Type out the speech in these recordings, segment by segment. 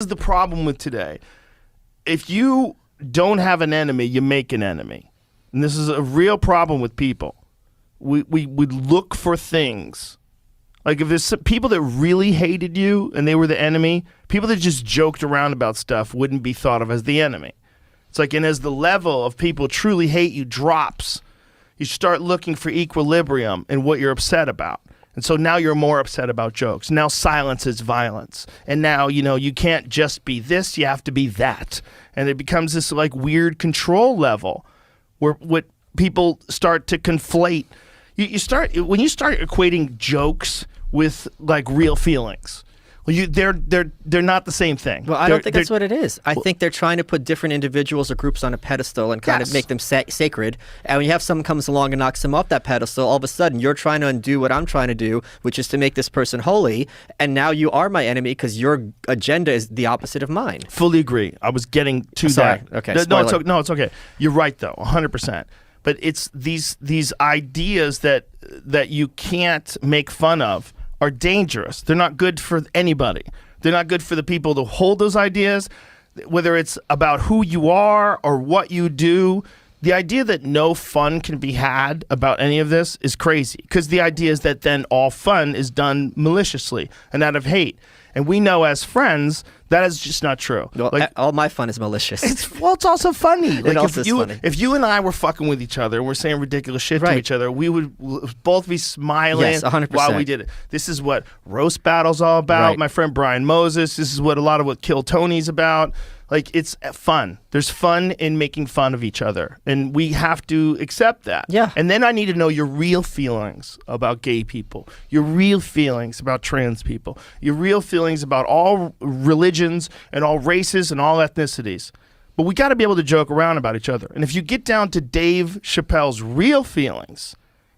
is the problem with today. If you don't have an enemy, you make an enemy. And this is a real problem with people. We look for things. Like if there's some people that really hated you and they were the enemy, people that just joked around about stuff wouldn't be thought of as the enemy. It's like, and as the level of people truly hate you drops, you start looking for equilibrium in what you're upset about. And so now you're more upset about jokes. Now silence is violence. And now, you can't just be this, you have to be that. And it becomes this like weird control level where what people start to conflate. When you start equating jokes with like real feelings. Well, they're not the same thing. Well, I don't think that's what it is. I think they're trying to put different individuals or groups on a pedestal and kind of make them sacred. And when you have someone comes along and knocks them off that pedestal, all of a sudden you're trying to undo what I'm trying to do, which is to make this person holy. And now you are my enemy because your agenda is the opposite of mine. Fully agree. I was getting to that. Okay. No, it's okay. You're right though, 100%. But it's these ideas that you can't make fun of are dangerous. They're not good for anybody. They're not good for the people to hold those ideas, whether it's about who you are or what you do. The idea that no fun can be had about any of this is crazy, because the idea is that then all fun is done maliciously and out of hate. And we know as friends that is just not true. Well, all my fun is malicious. It's also funny. Like also is funny. If you and I were fucking with each other and we're saying ridiculous shit to each other, we would both be smiling 100%. while we did it. This is what Roast Battle's all about. My friend Brian Moses. This is what a lot of what Kill Tony's about. Like, it's fun. There's fun in making fun of each other. And we have to accept that. Yeah. And then I need to know your real feelings about gay people, your real feelings about trans people, your real feelings about all religions and all races and all ethnicities. But we got to be able to joke around about each other. And if you get down to Dave Chappelle's real feelings,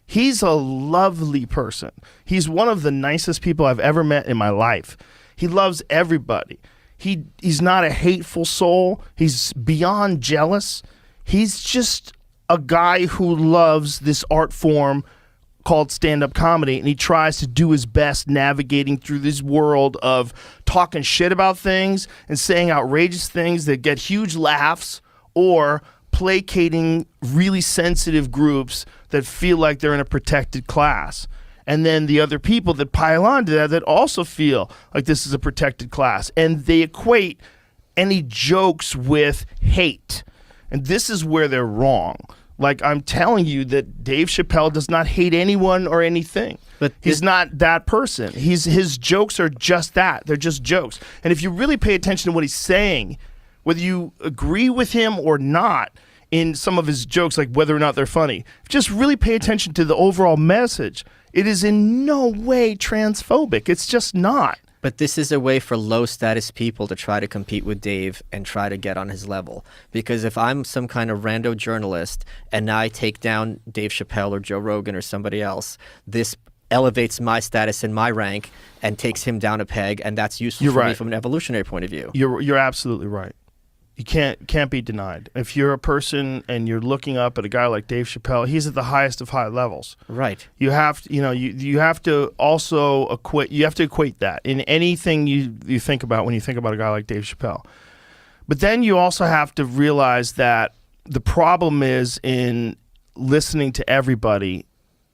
he's a lovely person. He's one of the nicest people I've ever met in my life. He loves everybody. He's not a hateful soul. He's beyond jealous. He's just a guy who loves this art form called stand-up comedy, and he tries to do his best navigating through this world of talking shit about things and saying outrageous things that get huge laughs, or placating really sensitive groups that feel like they're in a protected class. And then the other people that pile onto that also feel like this is a protected class. And they equate any jokes with hate. And this is where they're wrong. Like, I'm telling you that Dave Chappelle does not hate anyone or anything. But he's not that person. His jokes are just that. They're just jokes. And if you really pay attention to what he's saying, whether you agree with him or not in some of his jokes, like whether or not they're funny, just really pay attention to the overall message. It is in no way transphobic. It's just not. But this is a way for low-status people to try to compete with Dave and try to get on his level. Because if I'm some kind of rando journalist and I take down Dave Chappelle or Joe Rogan or somebody else, this elevates my status and my rank and takes him down a peg, and that's useful for me from an evolutionary point of view. You're absolutely right. You can't be denied. If you're a person and you're looking up at a guy like Dave Chappelle, he's at the highest of high levels. Right. You have to, you have to also equate that in anything you think about when you think about a guy like Dave Chappelle. But then you also have to realize that the problem is in listening to everybody,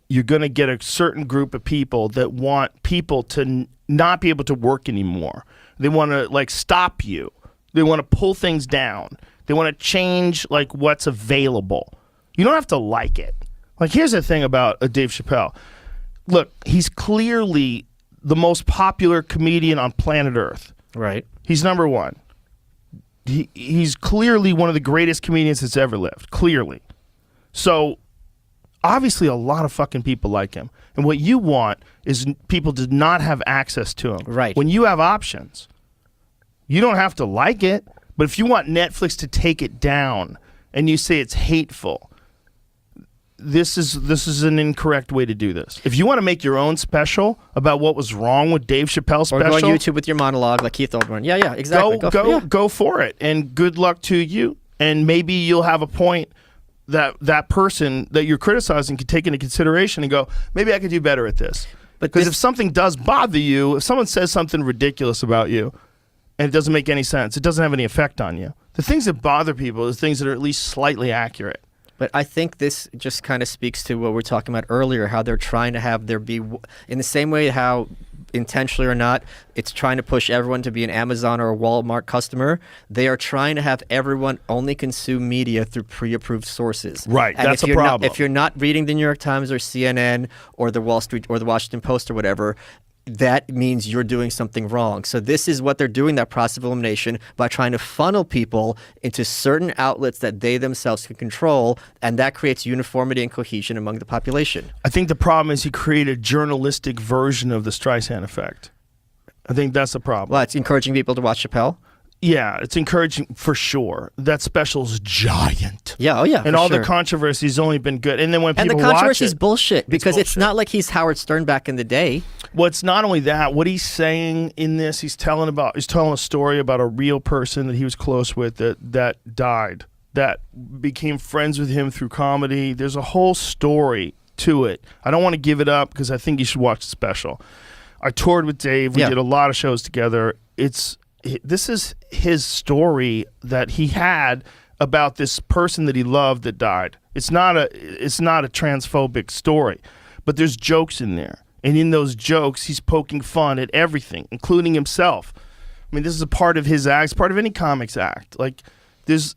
you're going to get a certain group of people that want people to not be able to work anymore. They want to like stop you. They want to pull things down. They want to change like what's available. You don't have to like it. Like, here's the thing about Dave Chappelle. Look, he's clearly the most popular comedian on planet Earth. Right. He's number one. He's clearly one of the greatest comedians that's ever lived. Clearly. So obviously a lot of fucking people like him. And what you want is people to not have access to him. Right. When you have options, you don't have to like it, but if you want Netflix to take it down and you say it's hateful, this is an incorrect way to do this. If you want to make your own special about what was wrong with Dave Chappelle's special, or go on YouTube with your monologue like Keith Olbermann. Yeah, exactly. Go for it, and good luck to you. And maybe you'll have a point that person that you're criticizing could take into consideration and go, maybe I could do better at this. Because if something does bother you, if someone says something ridiculous about you, and it doesn't make any sense. It doesn't have any effect on you. The things that bother people is things that are at least slightly accurate. But I think this just kind of speaks to what we were talking about earlier, how they're trying to have there be, in the same way how intentionally or not, it's trying to push everyone to be an Amazon or a Walmart customer. They are trying to have everyone only consume media through pre-approved sources. Right, and that's if a you're problem. If you're not reading the New York Times or CNN or the Wall Street or the Washington Post or whatever, that means you're doing something wrong. So this is what they're doing, that process of elimination, by trying to funnel people into certain outlets that they themselves can control, and that creates uniformity and cohesion among the population. I think the problem is he created a journalistic version of the Streisand effect. I think that's the problem. Well, it's encouraging people to watch Chappelle. Yeah, it's encouraging for sure. That special's giant. Yeah, oh yeah. And for all sure. the controversy's only been good. And then when And people the watch controversy's it, bullshit because it's bullshit. not like he's Howard Stern back in the day. well, it's not only that. What he's saying in this, he's telling a story about a real person that he was close with that died, that became friends with him through comedy. There's a whole story to it. I don't want to give it up because I think you should watch the special. I toured with Dave. We did a lot of shows together. This is his story that he had about this person that he loved that died. It's not a transphobic story, but there's jokes in there. And in those jokes, he's poking fun at everything, including himself. I mean, this is a part of his act. It's part of any comic's act. Like, there's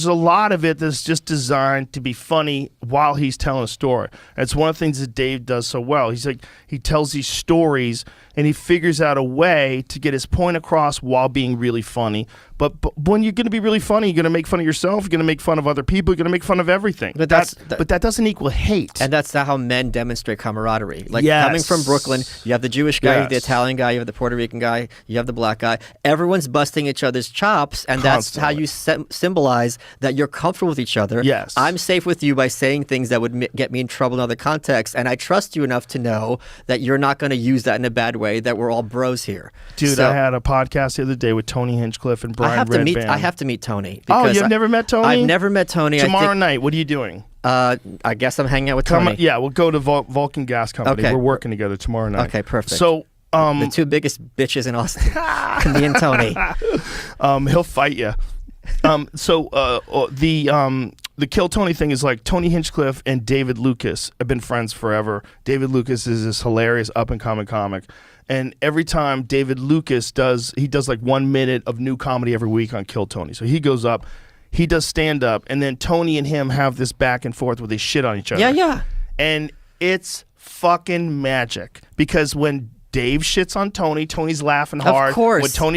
a lot of it that's just designed to be funny while he's telling a story. And it's one of the things that Dave does so well. He tells these stories and he figures out a way to get his point across while being really funny. But when you're going to be really funny, you're going to make fun of yourself, you're going to make fun of other people, you're going to make fun of everything. But that doesn't equal hate. And that's how men demonstrate camaraderie. Like, Yes. coming from Brooklyn, you have the Jewish guy, you have the Yes. Italian guy, you have the Puerto Rican guy, you have the black guy. Everyone's busting each other's chops, and that's how you symbolize that you're comfortable with each other. Yes. I'm safe with you by saying things that would get me in trouble in other contexts, and I trust you enough to know that you're not going to use that in a bad way, that we're all bros here. Dude, So, I had a podcast the other day with Tony Hinchcliffe and Brian Redband. I have to meet Tony. Oh, because you've never met Tony? I've never met Tony. Tomorrow night, what are you doing? I think, I guess I'm hanging out with Tony. Yeah, we'll go to Vulcan Gas Company. Okay. We're working together tomorrow night. Okay, perfect. So, The two biggest bitches in Austin, me and Tony. he'll fight you. The Kill Tony thing is like Tony Hinchcliffe and David Lucas have been friends forever. David Lucas is this hilarious up-and-coming comic. And every time David Lucas does like 1 minute of new comedy every week on Kill Tony. So he goes up, he does stand-up, and then Tony and him have this back and forth where they shit on each other. Yeah. And it's fucking magic. Because when Dave shits on Tony, Tony's laughing hard. Of course. When Tony